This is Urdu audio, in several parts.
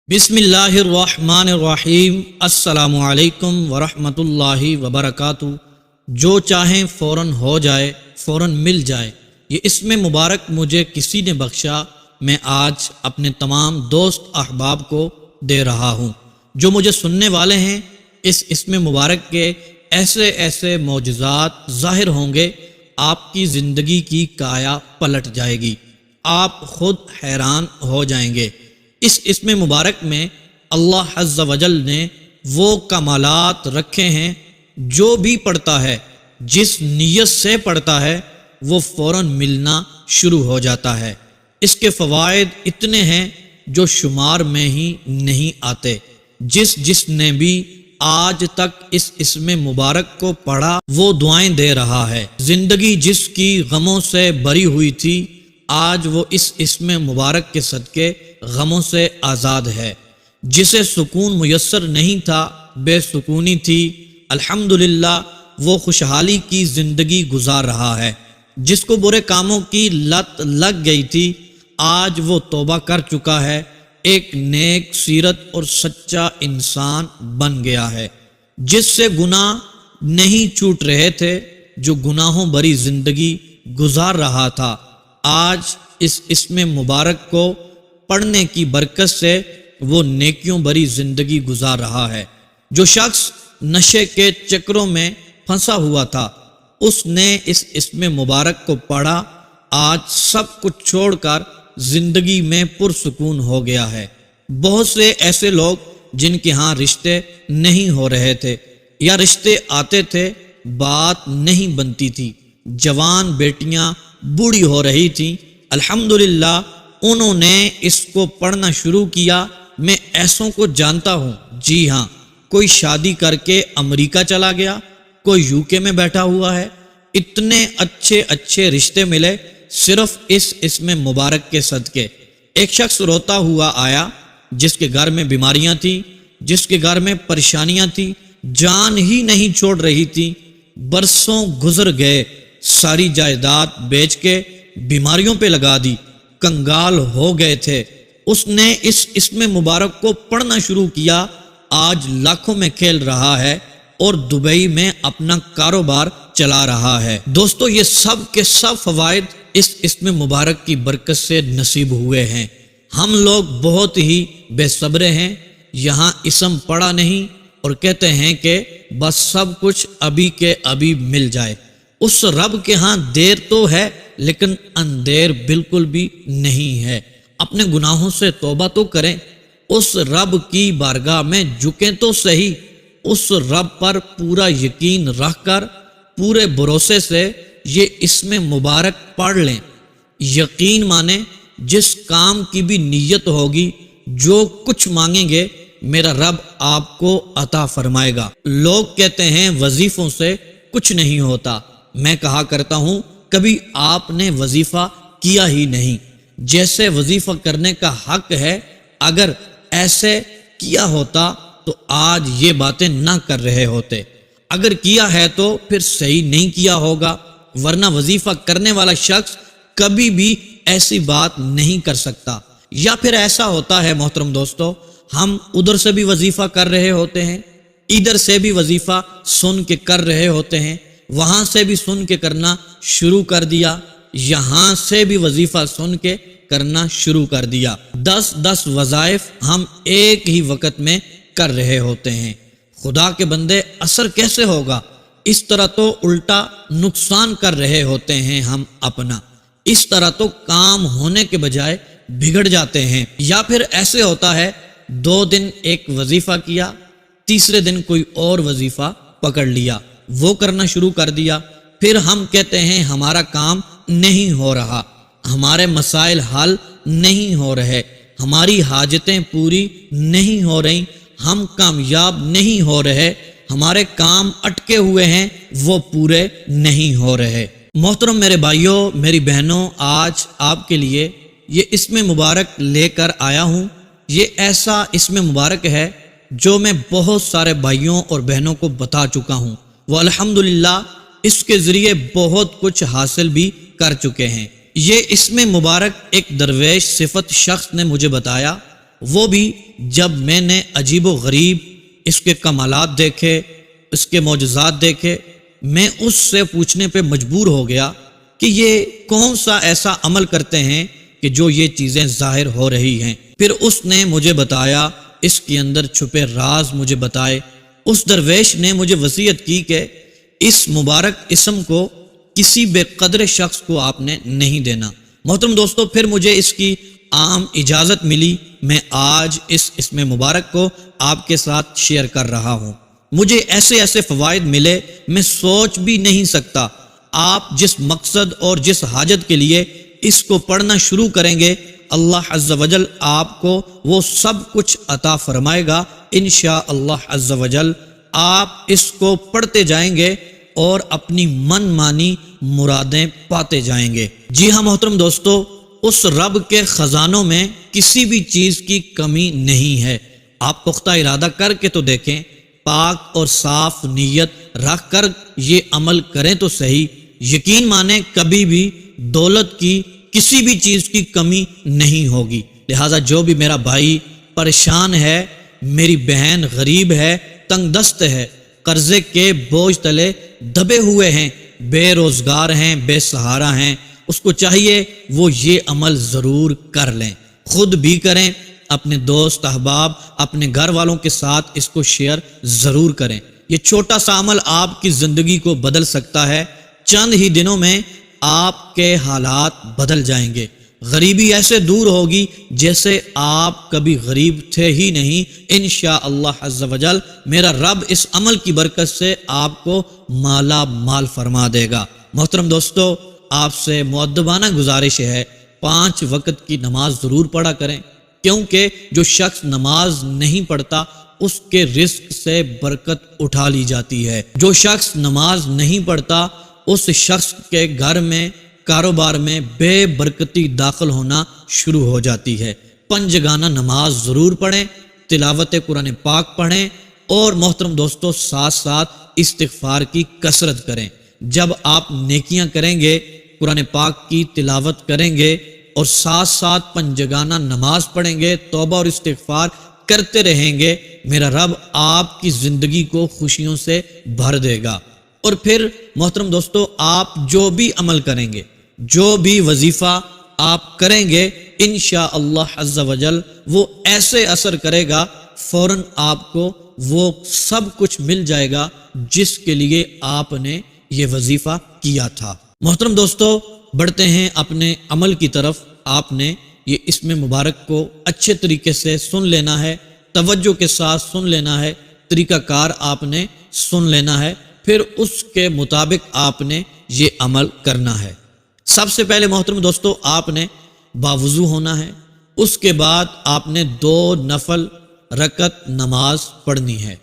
بسم اللہ الرحمن الرحیم۔ السلام علیکم ورحمۃ اللہ وبرکاتہ۔ جو چاہیں فوراً ہو جائے، فوراً مل جائے، یہ اسم مبارک مجھے کسی نے بخشا، میں آج اپنے تمام دوست احباب کو دے رہا ہوں۔ جو مجھے سننے والے ہیں، اس اسم مبارک کے ایسے ایسے معجزات ظاہر ہوں گے، آپ کی زندگی کی کایا پلٹ جائے گی، آپ خود حیران ہو جائیں گے۔ اس اسم مبارک میں اللہ عز و جل نے وہ کمالات رکھے ہیں، جو بھی پڑھتا ہے، جس نیت سے پڑھتا ہے، وہ فوراً ملنا شروع ہو جاتا ہے۔ اس کے فوائد اتنے ہیں جو شمار میں ہی نہیں آتے۔ جس نے بھی آج تک اس اسم مبارک کو پڑھا، وہ دعائیں دے رہا ہے۔ زندگی جس کی غموں سے بری ہوئی تھی، آج وہ اس اسم مبارک کے صدقے غموں سے آزاد ہے۔ جسے سکون میسر نہیں تھا، بے سکونی تھی، الحمدللہ وہ خوشحالی کی زندگی گزار رہا ہے۔ جس کو برے کاموں کی لت لگ گئی تھی، آج وہ توبہ کر چکا ہے، ایک نیک سیرت اور سچا انسان بن گیا ہے۔ جس سے گناہ نہیں چھوٹ رہے تھے، جو گناہوں بری زندگی گزار رہا تھا، آج اس اسم مبارک کو پڑھنے کی برکت سے وہ نیکیوں بری زندگی گزار رہا ہے۔ جو شخص نشے کے چکروں میں پھنسا ہوا تھا، اس نے اس اسم مبارک کو پڑھا، آج سب کچھ چھوڑ کر زندگی میں پرسکون ہو گیا ہے۔ بہت سے ایسے لوگ جن کے ہاں رشتے نہیں ہو رہے تھے، یا رشتے آتے تھے بات نہیں بنتی تھی، جوان بیٹیاں بوڑھی ہو رہی تھیں، الحمدللہ انہوں نے اس کو پڑھنا شروع کیا۔ میں ایسوں کو جانتا ہوں، جی ہاں، کوئی شادی کر کے امریکہ چلا گیا، کوئی UK میں بیٹھا ہوا ہے۔ اتنے اچھے اچھے رشتے ملے صرف اس اسم مبارک کے صدقے۔ ایک شخص روتا ہوا آیا، جس کے گھر میں بیماریاں تھیں، جس کے گھر میں پریشانیاں تھیں، جان ہی نہیں چھوڑ رہی تھی، برسوں گزر گئے، ساری جائیداد بیچ کے بیماریوں پہ لگا دی، کنگال ہو گئے تھے۔ اس نے اس اسم مبارک کو پڑھنا شروع کیا، آج لاکھوں میں کھیل رہا ہے اور دبئی میں اپنا کاروبار چلا رہا ہے۔ دوستو، یہ سب کے سب فوائد اس اسم مبارک کی برکت سے نصیب ہوئے ہیں۔ ہم لوگ بہت ہی بے صبرے ہیں، یہاں اسم پڑھا نہیں اور کہتے ہیں کہ بس سب کچھ ابھی کے ابھی مل جائے۔ اس رب کے ہاں دیر تو ہے، لیکن اندیر بالکل بھی نہیں ہے۔ اپنے گناہوں سے توبہ تو کریں، اس رب کی بارگاہ میں جھکیں تو صحیح، اس رب پر پورا یقین رکھ کر پورے بھروسے سے یہ اسم مبارک پڑھ لیں۔ یقین مانیں، جس کام کی بھی نیت ہوگی، جو کچھ مانگیں گے، میرا رب آپ کو عطا فرمائے گا۔ لوگ کہتے ہیں وظیفوں سے کچھ نہیں ہوتا، میں کہا کرتا ہوں کبھی آپ نے وظیفہ کیا ہی نہیں۔ جیسے وظیفہ کرنے کا حق ہے، اگر ایسے کیا ہوتا تو آج یہ باتیں نہ کر رہے ہوتے۔ اگر کیا ہے تو پھر صحیح نہیں کیا ہوگا، ورنہ وظیفہ کرنے والا شخص کبھی بھی ایسی بات نہیں کر سکتا۔ یا پھر ایسا ہوتا ہے محترم دوستو، ہم ادھر سے بھی وظیفہ کر رہے ہوتے ہیں، ادھر سے بھی وظیفہ سن کے کر رہے ہوتے ہیں، وہاں سے بھی سن کے کرنا شروع کر دیا، یہاں سے بھی وظیفہ سن کے کرنا شروع کر دیا۔ 10 وظائف ہم ایک ہی وقت میں کر رہے ہوتے ہیں۔ خدا کے بندے، اثر کیسے ہوگا؟ اس طرح تو الٹا نقصان کر رہے ہوتے ہیں ہم اپنا، اس طرح تو کام ہونے کے بجائے بگڑ جاتے ہیں۔ یا پھر ایسے ہوتا ہے 2 دن ایک وظیفہ کیا، تیسرے دن کوئی اور وظیفہ پکڑ لیا، وہ کرنا شروع کر دیا، پھر ہم کہتے ہیں ہمارا کام نہیں ہو رہا، ہمارے مسائل حل نہیں ہو رہے، ہماری حاجتیں پوری نہیں ہو رہی، ہم کامیاب نہیں ہو رہے، ہمارے کام اٹکے ہوئے ہیں، وہ پورے نہیں ہو رہے۔ محترم میرے بھائیوں، میری بہنوں، آج آپ کے لیے یہ اسم مبارک لے کر آیا ہوں۔ یہ ایسا اسم مبارک ہے جو میں بہت سارے بھائیوں اور بہنوں کو بتا چکا ہوں، وہ الحمدللہ اس کے ذریعے بہت کچھ حاصل بھی کر چکے ہیں۔ یہ اسم مبارک ایک درویش صفت شخص نے مجھے بتایا، وہ بھی جب میں نے عجیب و غریب اس کے کمالات دیکھے، اس کے معجزات دیکھے، میں اس سے پوچھنے پہ مجبور ہو گیا کہ یہ کون سا ایسا عمل کرتے ہیں کہ جو یہ چیزیں ظاہر ہو رہی ہیں۔ پھر اس نے مجھے بتایا، اس کے اندر چھپے راز مجھے بتائے۔ اس درویش نے مجھے وصیت کی کہ اس مبارک اسم کو کسی بے قدر شخص کو آپ نے نہیں دینا۔ محترم دوستو، پھر مجھے اس کی عام اجازت ملی، میں آج اس اسم مبارک کو آپ کے ساتھ شیئر کر رہا ہوں۔ مجھے ایسے ایسے فوائد ملے، میں سوچ بھی نہیں سکتا۔ آپ جس مقصد اور جس حاجت کے لیے اس کو پڑھنا شروع کریں گے، اللہ عز و جل آپ کو وہ سب کچھ عطا فرمائے گا انشاءاللہ عز و جل۔ آپ اس کو پڑھتے جائیں گے اور اپنی من مانی مرادیں پاتے جائیں گے۔ جی ہاں محترم دوستو، اس رب کے خزانوں میں کسی بھی چیز کی کمی نہیں ہے۔ آپ پختہ ارادہ کر کے تو دیکھیں، پاک اور صاف نیت رکھ کر یہ عمل کریں تو صحیح، یقین مانیں کبھی بھی دولت کی کسی بھی چیز کی کمی نہیں ہوگی۔ لہٰذا جو بھی میرا بھائی پریشان ہے، میری بہن غریب ہے، تنگ دست ہے، قرضے کے بوجھ تلے دبے ہوئے ہیں، بے روزگار ہیں، بے سہارا ہیں، اس کو چاہیے وہ یہ عمل ضرور کر لیں، خود بھی کریں، اپنے دوست احباب، اپنے گھر والوں کے ساتھ اس کو شیئر ضرور کریں۔ یہ چھوٹا سا عمل آپ کی زندگی کو بدل سکتا ہے۔ چند ہی دنوں میں آپ کے حالات بدل جائیں گے، غریبی ایسے دور ہوگی جیسے آپ کبھی غریب تھے ہی نہیں۔ انشاءاللہ عز و جل میرا رب اس عمل کی برکت سے آپ کو مالا مال فرما دے گا۔ محترم دوستو، آپ سے مؤدبانہ گزارش ہے، 5 وقت کی نماز ضرور پڑھا کریں، کیونکہ جو شخص نماز نہیں پڑھتا اس کے رزق سے برکت اٹھا لی جاتی ہے۔ جو شخص نماز نہیں پڑھتا اس شخص کے گھر میں، کاروبار میں بے برکتی داخل ہونا شروع ہو جاتی ہے۔ 5 جگانہ نماز ضرور پڑھیں، تلاوت قرآن پاک پڑھیں، اور محترم دوستو ساتھ ساتھ استغفار کی کثرت کریں۔ جب آپ نیکیاں کریں گے، قرآن پاک کی تلاوت کریں گے اور ساتھ ساتھ 5 جگانہ نماز پڑھیں گے، توبہ اور استغفار کرتے رہیں گے، میرا رب آپ کی زندگی کو خوشیوں سے بھر دے گا۔ اور پھر محترم دوستو، آپ جو بھی عمل کریں گے، جو بھی وظیفہ آپ کریں گے، انشاءاللہ عز و جل وہ ایسے اثر کرے گا، فوراً آپ کو وہ سب کچھ مل جائے گا جس کے لیے آپ نے یہ وظیفہ کیا تھا۔ محترم دوستو، بڑھتے ہیں اپنے عمل کی طرف۔ آپ نے یہ اسم مبارک کو اچھے طریقے سے سن لینا ہے، توجہ کے ساتھ سن لینا ہے، طریقہ کار آپ نے سن لینا ہے، پھر اس کے مطابق آپ نے یہ عمل کرنا ہے۔ سب سے پہلے محترم دوستو، آپ نے باوضو ہونا ہے، اس کے بعد آپ نے 2 نفل رکعت نماز پڑھنی ہے۔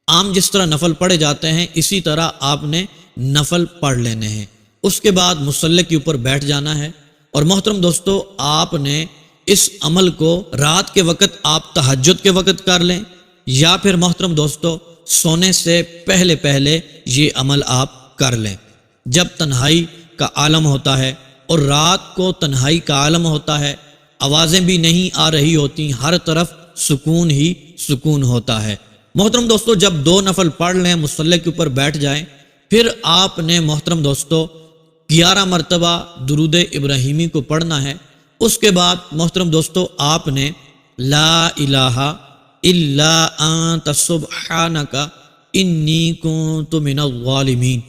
عام جس طرح نفل پڑھے جاتے ہیں اسی طرح آپ نے نفل پڑھ لینے ہیں۔ اس کے بعد مصلی کے اوپر بیٹھ جانا ہے، اور محترم دوستو آپ نے اس عمل کو رات کے وقت آپ تہجد کے وقت کر لیں، یا پھر محترم دوستو سونے سے پہلے پہلے یہ عمل آپ کر لیں۔ جب تنہائی کا عالم ہوتا ہے اور رات کو تنہائی کا عالم ہوتا ہے، آوازیں بھی نہیں آ رہی ہوتی، ہر طرف سکون ہی سکون ہوتا ہے۔ محترم دوستو جب 2 نفل پڑھ لیں، مصلی کے اوپر بیٹھ جائیں، پھر آپ نے محترم دوستو 11 مرتبہ درود ابراہیمی کو پڑھنا ہے۔ اس کے بعد محترم دوستو آپ نے لا الہ الا انت سبحانک انی کنت من الظالمین،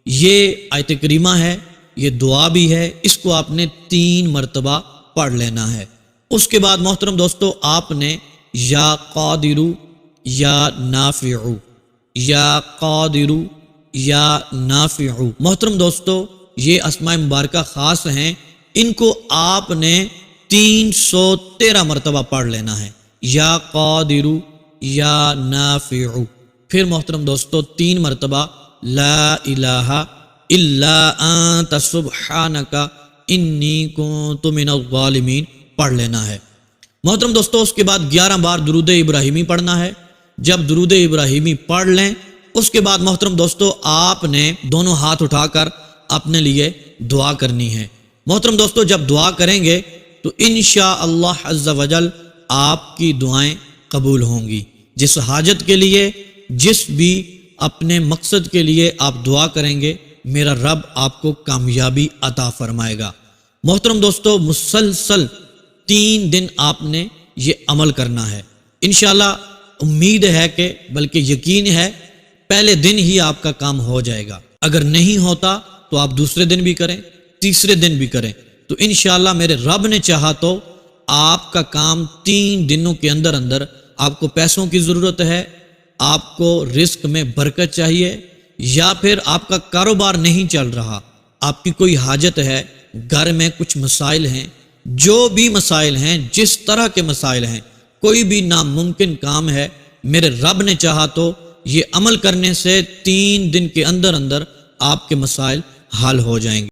یہ آیت کریمہ ہے، یہ دعا بھی ہے، اس کو آپ نے 3 مرتبہ پڑھ لینا ہے۔ اس کے بعد محترم دوستو آپ نے یا قادر یا نافع، یا قادر یا نافع، محترم دوستو یہ اسماء مبارکہ خاص ہیں، ان کو آپ نے 313 مرتبہ پڑھ لینا ہے، یا قادر یا نافع، پھر محترم دوستو 3 مرتبہ لا الہ الا انت سبحانک انی کنت من الظالمین پڑھ لینا ہے۔ محترم دوستو اس کے بعد 11 بار درود ابراہیمی پڑھنا ہے۔ جب درود ابراہیمی پڑھ لیں، اس کے بعد محترم دوستو آپ نے دونوں ہاتھ اٹھا کر اپنے لیے دعا کرنی ہے۔ محترم دوستو جب دعا کریں گے تو انشاءاللہ عز و جل آپ کی دعائیں قبول ہوں گی۔ جس حاجت کے لیے، جس بھی اپنے مقصد کے لیے آپ دعا کریں گے، میرا رب آپ کو کامیابی عطا فرمائے گا۔ محترم دوستو، مسلسل 3 دن آپ نے یہ عمل کرنا ہے۔ انشاءاللہ امید ہے کہ بلکہ یقین ہے پہلے دن ہی آپ کا کام ہو جائے گا۔ اگر نہیں ہوتا تو آپ دوسرے دن بھی کریں، تیسرے دن بھی کریں، تو انشاءاللہ میرے رب نے چاہا تو آپ کا کام 3 دنوں کے اندر اندر۔ آپ کو پیسوں کی ضرورت ہے، آپ کو رزق میں برکت چاہیے، یا پھر آپ کا کاروبار نہیں چل رہا، آپ کی کوئی حاجت ہے، گھر میں کچھ مسائل ہیں، جو بھی مسائل ہیں، جس طرح کے مسائل ہیں، کوئی بھی ناممکن کام ہے، میرے رب نے چاہا تو یہ عمل کرنے سے 3 دن کے اندر اندر آپ کے مسائل حل ہو جائیں گے۔